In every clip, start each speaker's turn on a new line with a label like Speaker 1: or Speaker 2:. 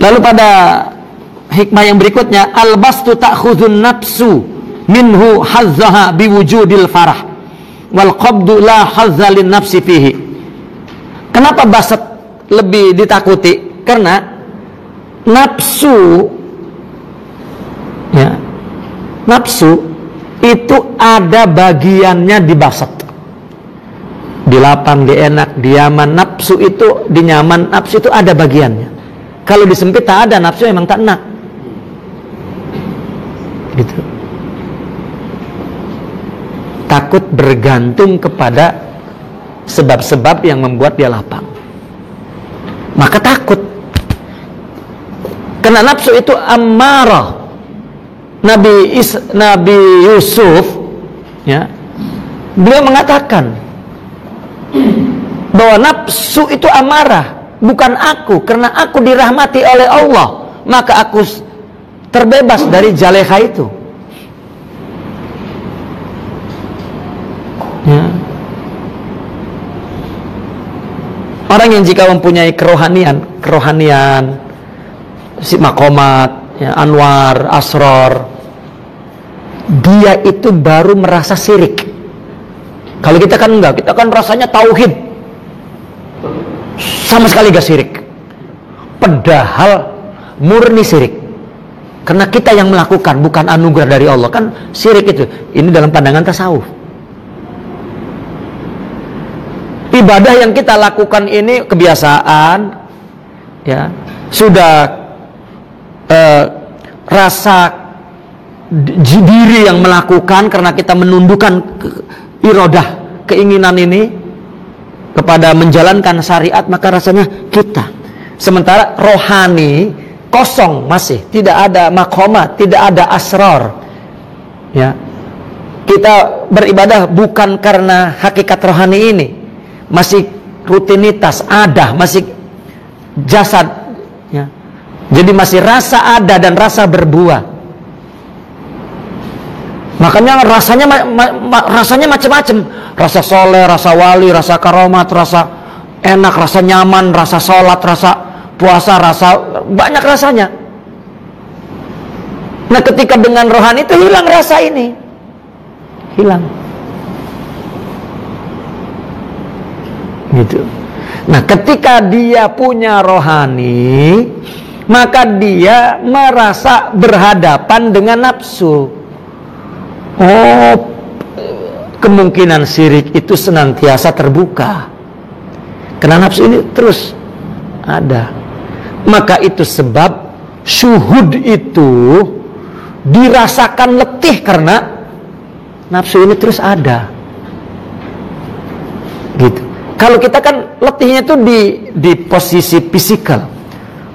Speaker 1: Lalu pada hikmah yang berikutnya, al-bastu ta'khudhun nafsu minhu hazzaha biwujudil farah wal qabdu la hazza lin nafsi fihi. Kenapa basat lebih ditakuti? Karena nafsu, ya, nafsu itu ada bagiannya di basat, di lapang, di enak, di nyaman. Nafsu itu di nyaman, nafsu itu ada bagiannya. Kalau disempit tak ada, nafsu memang tak enak. Gitu. Takut bergantung kepada sebab-sebab yang membuat dia lapang. Maka takut. Karena nafsu itu ammarah. Nabi Yusuf, ya, beliau mengatakan bahwa nafsu itu amarah, bukan aku. Karena aku dirahmati oleh Allah, maka aku terbebas dari jaleha itu. Ya. Orang yang jika mempunyai kerohanian, si makomat, ya, anwar, asror, dia itu baru merasa syirik. Kalau kita kan enggak, kita kan rasanya tauhid, sama sekali gak syirik. Padahal murni syirik, karena kita yang melakukan, bukan anugerah dari Allah. Kan syirik itu, ini dalam pandangan tasawuf. Ibadah yang kita lakukan ini kebiasaan, ya, sudah rasa diri yang melakukan karena kita menundukkan iradah, keinginan ini kepada menjalankan syariat, maka rasanya kita. Sementara rohani kosong, masih tidak ada makomat, tidak ada asrar, ya. Kita beribadah bukan karena hakikat rohani ini, masih rutinitas, ada, masih jasad, ya. Jadi masih rasa ada dan rasa berbuah. Makanya rasanya macam-macam. Rasa soleh, rasa wali, rasa karomat, rasa enak, rasa nyaman, rasa sholat, rasa puasa, rasa banyak rasanya. Nah, ketika dengan rohani itu hilang rasa ini, hilang. Gitu. Nah, ketika dia punya rohani, maka dia merasa berhadapan dengan nafsu. Oh, kemungkinan syirik itu senantiasa terbuka, karena nafsu ini terus ada. Maka itu sebab syuhud itu dirasakan letih karena nafsu ini terus ada. Gitu. Kalau kita kan letihnya itu di posisi fisikal.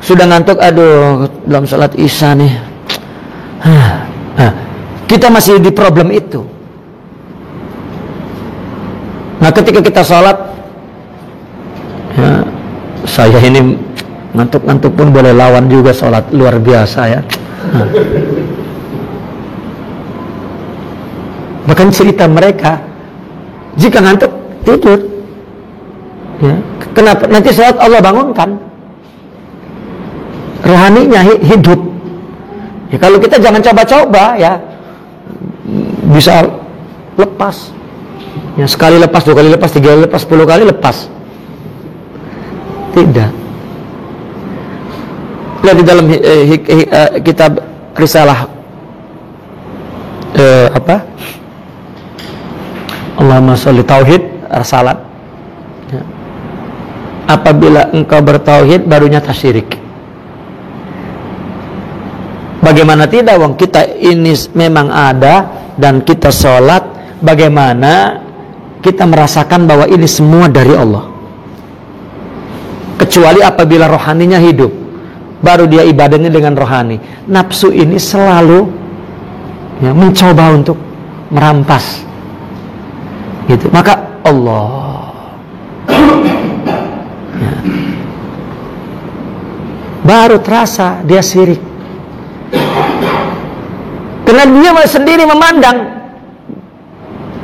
Speaker 1: Sudah ngantuk, aduh, belum sholat isya nih. Kita masih di problem itu. Nah, ketika kita sholat, ya, saya ini ngantuk-ngantuk pun boleh lawan juga sholat, luar biasa, ya. Bahkan cerita mereka, jika ngantuk tidur, ya, kenapa? Nanti sholat Allah bangunkan, rohaninya hidup. Ya, kalau kita jangan coba-coba, ya, bisa lepas, ya, sekali lepas, 2 kali lepas, 3 kali lepas, 10 kali lepas. Tidak. Lihat di dalam kitab risalah Allahumma sholli tauhid risalah, ya. Apabila engkau bertauhid baru nyata syirik. Bagaimana tidak, wong kita ini memang ada dan kita sholat, bagaimana kita merasakan bahwa ini semua dari Allah? Kecuali apabila rohaninya hidup, baru dia ibadahnya dengan rohani. Nafsu ini selalu, ya, mencoba untuk merampas, gitu. Maka Allah, ya, baru terasa dia syirik. Karena dia sendiri memandang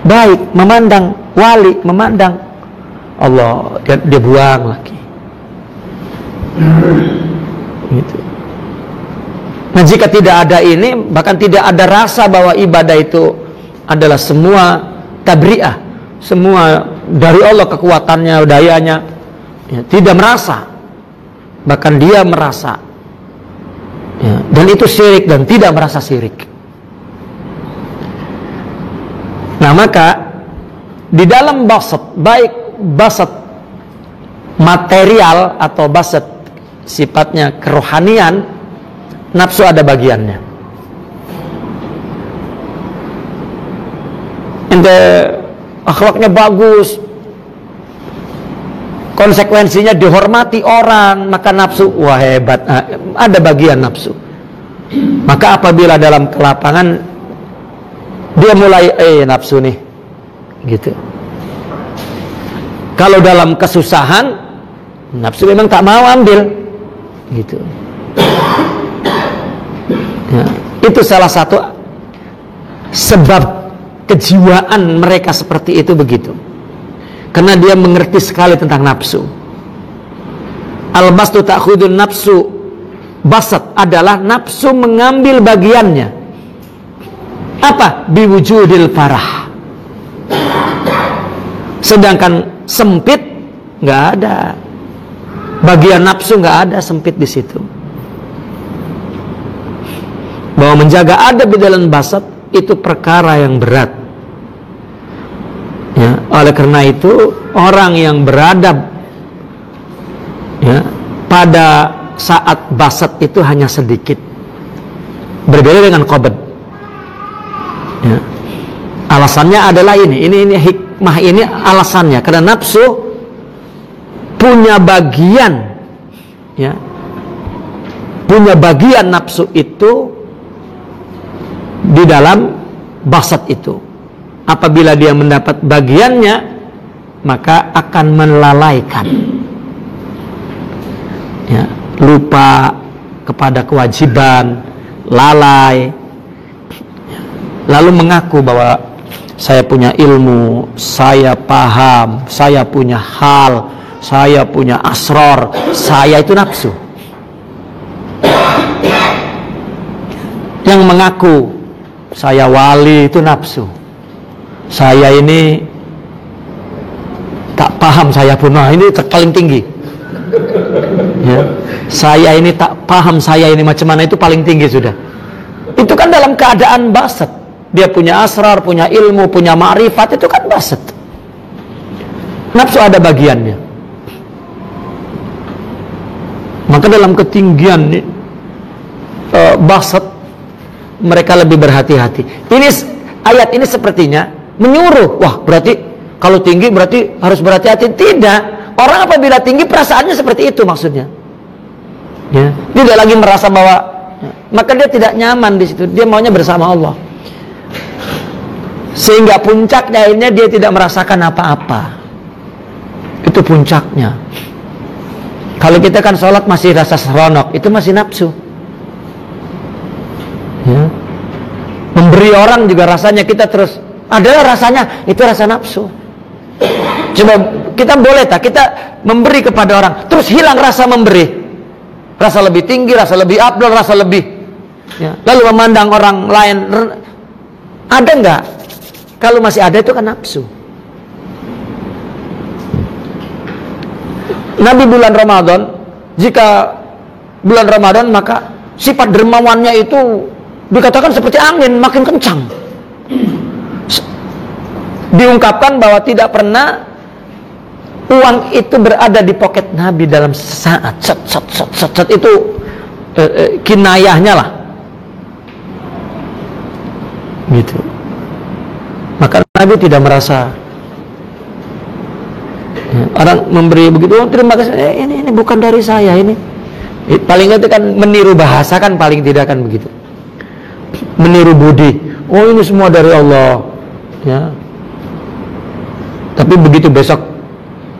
Speaker 1: baik, memandang wali, memandang Allah, dia buang lagi. Gitu. Nah, jika tidak ada ini, bahkan tidak ada rasa bahwa ibadah itu adalah semua tabri'ah, semua dari Allah kekuatannya, dayanya, ya, tidak merasa, bahkan dia merasa, ya, dan itu syirik dan tidak merasa syirik. Nah, maka di dalam basat, baik basat material atau basat sifatnya kerohanian, nafsu ada bagiannya. Ente akhlaknya bagus, konsekuensinya dihormati orang, maka nafsu, wah hebat, ada bagian nafsu. Maka apabila dalam kelapangan dia mulai nafsu nih, gitu. Kalau dalam kesusahan, nafsu memang tak mau ambil, gitu. Ya, itu salah satu sebab kejiwaan mereka seperti itu begitu, karena dia mengerti sekali tentang nafsu. Al-bastu ta'khudun nafsu, basat adalah nafsu mengambil bagiannya. Apa? Biwujudil farah. Sedangkan sempit nggak ada, bagian nafsu nggak ada sempit di situ. Bahwa menjaga adab di dalam basat itu perkara yang berat, ya, oleh karena itu orang yang beradab, ya, pada saat basat itu hanya sedikit, berbeda dengan qabd, ya. Alasannya adalah ini hikmah, ini alasannya karena nafsu punya bagian, ya, punya bagian nafsu itu di dalam basat itu. Apabila dia mendapat bagiannya, maka akan melalaikan, ya, lupa kepada kewajiban, lalai, lalu mengaku bahwa saya punya ilmu, saya paham, saya punya hal, saya punya asror, saya itu nafsu. Yang mengaku saya wali itu nafsu. Saya ini tak paham, saya pun, nah ini paling tinggi, ya. Saya ini tak paham, saya ini macam mana, itu paling tinggi sudah. Itu kan dalam keadaan basat. Dia punya asrar, punya ilmu, punya ma'rifat, itu kan basat. Nafsu ada bagiannya. Maka dalam ketinggian basat mereka lebih berhati-hati. Ini ayat ini sepertinya menyuruh, wah berarti kalau tinggi berarti harus berhati-hati. Tidak. Orang apabila tinggi perasaannya seperti itu maksudnya, ya. Dia tidak lagi merasa bahwa, ya, maka dia tidak nyaman di situ. Dia maunya bersama Allah. Sehingga puncaknya ini dia tidak merasakan apa-apa. Itu puncaknya. Kalau kita kan sholat masih rasa seronok, itu masih nafsu. Ya. Memberi orang juga rasanya kita terus adalah rasanya itu rasa nafsu. Coba kita boleh tak kita memberi kepada orang terus hilang rasa memberi, rasa lebih tinggi, rasa lebih afdal, rasa lebih, ya. Lalu memandang orang lain, ada enggak? Kalau masih ada itu kan nafsu. Nabi bulan Ramadan, jika bulan Ramadan maka sifat dermawannya itu dikatakan seperti angin, makin kencang. Diungkapkan bahwa tidak pernah uang itu berada di poket Nabi dalam sesaat. Set itu kinayahnya lah, gitu. Maka Nabi tidak merasa, ya, orang memberi begitu, oh, terima kasih, ini bukan dari saya, ini paling itu kan meniru bahasa kan, paling tidak kan begitu. Meniru budi, oh ini semua dari Allah, ya. Tapi begitu besok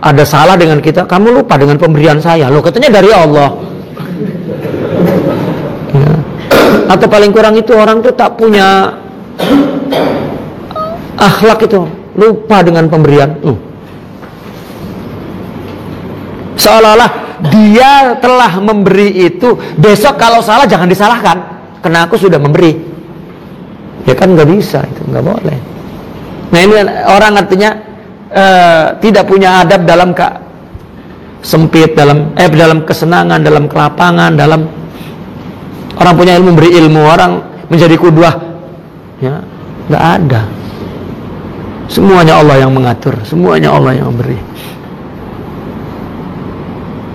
Speaker 1: ada salah dengan kita, kamu lupa dengan pemberian saya, loh katanya dari Allah, ya. Atau paling kurang itu orang itu tak punya akhlak, itu lupa dengan pemberian, seolah-olah dia telah memberi itu, besok kalau salah jangan disalahkan. karena aku sudah memberi. Ya kan nggak bisa, itu nggak boleh. Nah ini orang artinya tidak punya adab dalam sempit, dalam kesenangan, dalam kelapangan, dalam orang punya ilmu beri ilmu, orang menjadi kudwah, ya nggak ada. Semuanya Allah yang mengatur, semuanya Allah yang memberi.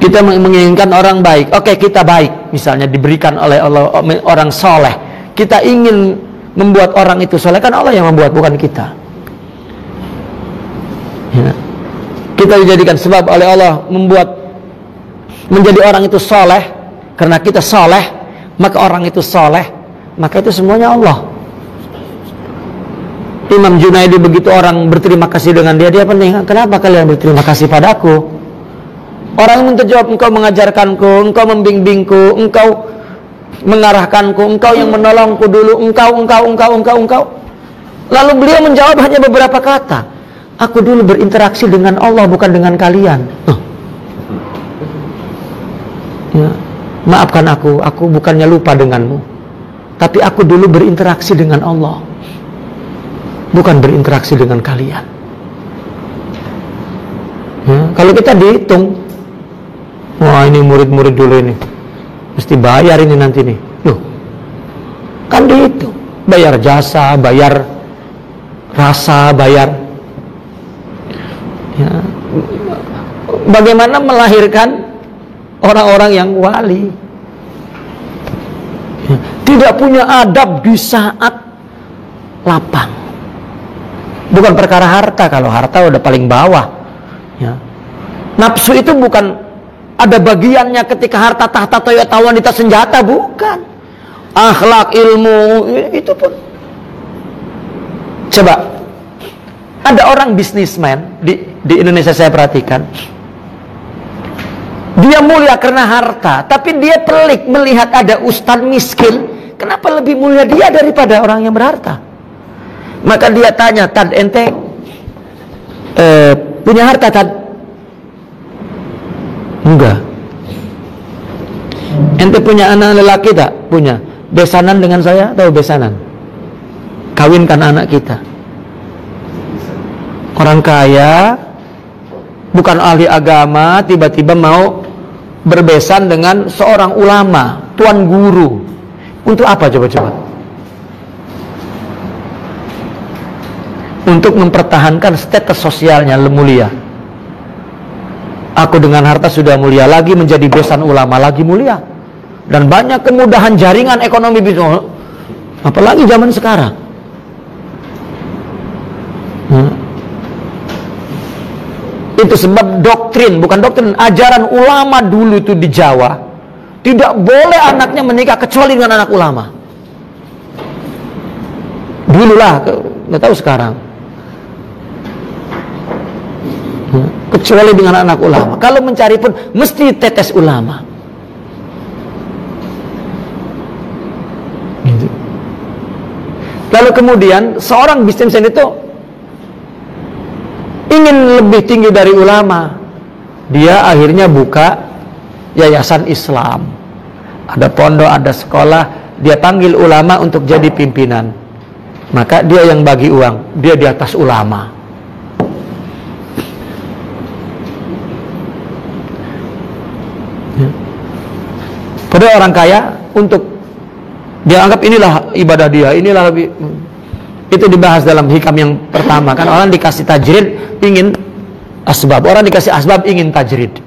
Speaker 1: Kita menginginkan orang baik. Oke, kita baik, misalnya diberikan oleh Allah orang soleh. Kita ingin membuat orang itu soleh, kan Allah yang membuat, bukan kita. Ya. Kita dijadikan sebab oleh Allah menjadi orang itu soleh. Karena kita soleh, maka orang itu soleh, maka itu semuanya Allah. Imam Junaidi, begitu orang berterima kasih dengan dia pening. Kenapa kalian berterima kasih padaku? Orang yang menjawab, engkau mengajarkanku, engkau membimbingku, engkau mengarahkanku, engkau yang menolongku dulu, engkau. Lalu beliau menjawab hanya beberapa kata. Aku dulu berinteraksi dengan Allah, bukan dengan kalian. Ya, maafkan aku bukannya lupa denganmu, tapi aku dulu berinteraksi dengan Allah, bukan berinteraksi dengan kalian. Ya, kalau kita dihitung, wah ini murid-murid dulu ini mesti bayar ini nanti nih. Loh, kan dihitung, bayar jasa, bayar rasa, bayar. Ya, bagaimana melahirkan orang-orang yang wali, ya, tidak punya adab di saat lapang. Bukan perkara harta, kalau harta udah paling bawah, ya. Nafsu itu bukan ada bagiannya ketika harta, tahta, toyota, wanita, senjata, bukan. Akhlak, ilmu, itu pun. Coba, ada orang bisnismen di Indonesia, saya perhatikan. Dia mulia karena harta, tapi dia pelik melihat ada ustadz miskin. Kenapa lebih mulia dia daripada orang yang berharta? Maka dia tanya, Tad, ente punya harta, Tad? Enggak. Ente punya anak lelaki tak? Punya. Besanan dengan saya? Tahu besanan? Kawinkan anak kita. Orang kaya, bukan ahli agama, tiba-tiba mau berbesan dengan seorang ulama, tuan guru. Untuk apa coba-coba? Untuk mempertahankan status sosialnya mulia. Aku dengan harta sudah mulia, lagi menjadi besan ulama lagi mulia. Dan banyak kemudahan jaringan ekonomi bisnis. Apalagi zaman sekarang. Itu sebab doktrin, bukan doktrin, ajaran ulama dulu itu di Jawa, tidak boleh anaknya menikah kecuali dengan anak ulama. Dulu lah, nggak tahu sekarang. Kecuali dengan anak ulama. Kalau mencari pun mesti tetes ulama. Gitu. Lalu kemudian seorang bisnismen itu ingin lebih tinggi dari ulama. Dia akhirnya buka yayasan Islam. Ada pondok, ada sekolah. Dia panggil ulama untuk jadi pimpinan. Maka dia yang bagi uang. Dia di atas ulama. Padahal orang kaya untuk dia anggap inilah ibadah dia, inilah lebih. Itu dibahas dalam hikam yang pertama, kan orang dikasih tajrid ingin asbab, orang dikasih asbab ingin tajrid.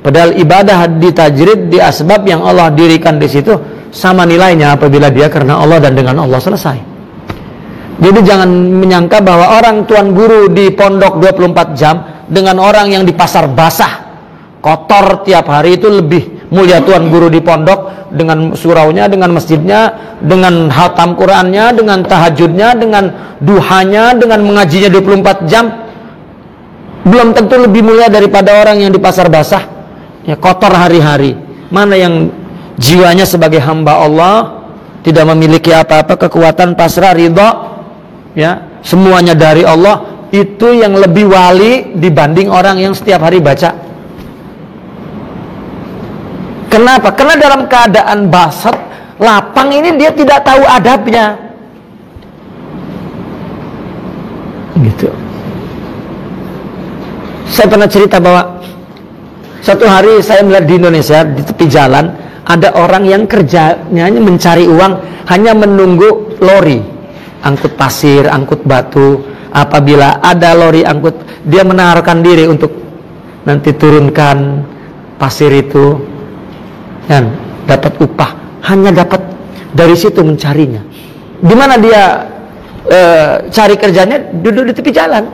Speaker 1: Padahal ibadah di tajrid di asbab yang Allah dirikan di situ sama nilainya apabila dia karena Allah dan dengan Allah selesai. Jadi jangan menyangka bahwa orang tuan guru di pondok 24 jam dengan orang yang di pasar basah kotor tiap hari itu lebih mulia tuan guru di pondok dengan suraunya, dengan masjidnya, dengan hatam Qur'annya, dengan tahajudnya, dengan duhanya, dengan mengajinya 24 jam. Belum tentu lebih mulia daripada orang yang di pasar basah, ya kotor hari-hari. Mana yang jiwanya sebagai hamba Allah, tidak memiliki apa-apa, kekuatan, pasrah, ridha, ya, semuanya dari Allah, itu yang lebih wali dibanding orang yang setiap hari baca. Kenapa? Karena dalam keadaan basat lapang ini dia tidak tahu adabnya. Gitu. Saya pernah cerita bahwa satu hari saya melihat di Indonesia di tepi jalan ada orang yang kerjanya mencari uang hanya menunggu lori angkut pasir, angkut batu. Apabila ada lori angkut, dia menaruhkan diri untuk nanti turunkan pasir itu dan dapat upah. Hanya dapat dari situ mencarinya. Di mana dia cari kerjanya? Duduk di tepi jalan.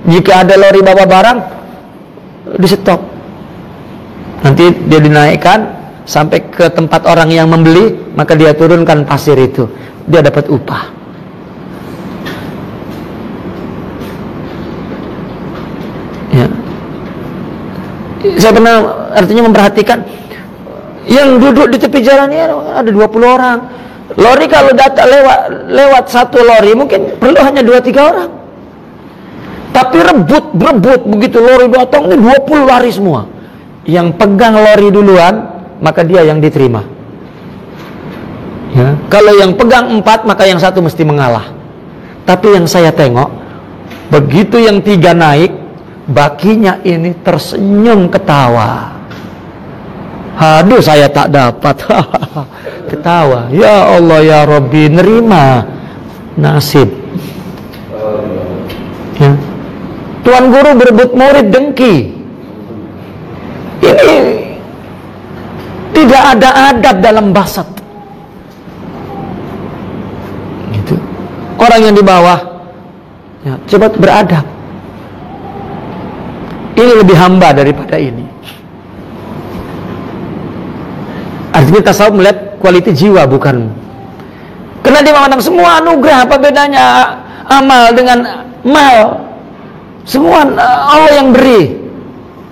Speaker 1: Jika ada lori bawa barang, di stop. Nanti dia dinaikkan sampai ke tempat orang yang membeli, maka dia turunkan pasir itu. Dia dapat upah. Ya. Saya pernah artinya memperhatikan yang duduk di tepi jalan ini ada 20 orang. Lori kalau datang lewat satu lori mungkin perlu hanya 2-3 orang. Tapi berebut begitu lori datang ini 20 lari semua. Yang pegang lori duluan maka dia yang diterima. Ya. Kalau yang pegang 4 maka yang satu mesti mengalah. Tapi yang saya tengok begitu yang 3 naik, bakinya ini tersenyum ketawa. Aduh saya tak dapat. Ketawa. Ya Allah ya Rabbi, nerima nasib. Ya. Tuan guru berebut murid dengki. Ini tidak ada adab dalam basat. Gitu. Orang yang di bawah ya, coba beradab. Ini lebih hamba daripada ini. Artinya tasawuf melihat kualitas jiwa, bukan. Karena dia memandang semua anugerah, apa bedanya amal dengan mal? Semua Allah yang beri.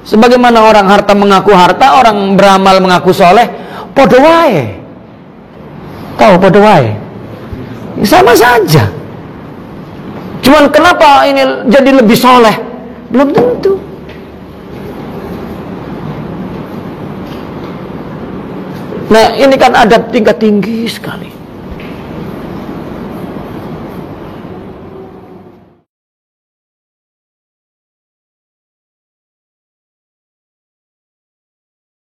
Speaker 1: Sebagaimana orang harta mengaku harta, orang beramal mengaku soleh, podo wae. Tahu podo wae? Sama saja. Cuman kenapa ini jadi lebih soleh? Belum tentu. Nah ini kan adab tingkat tinggi sekali.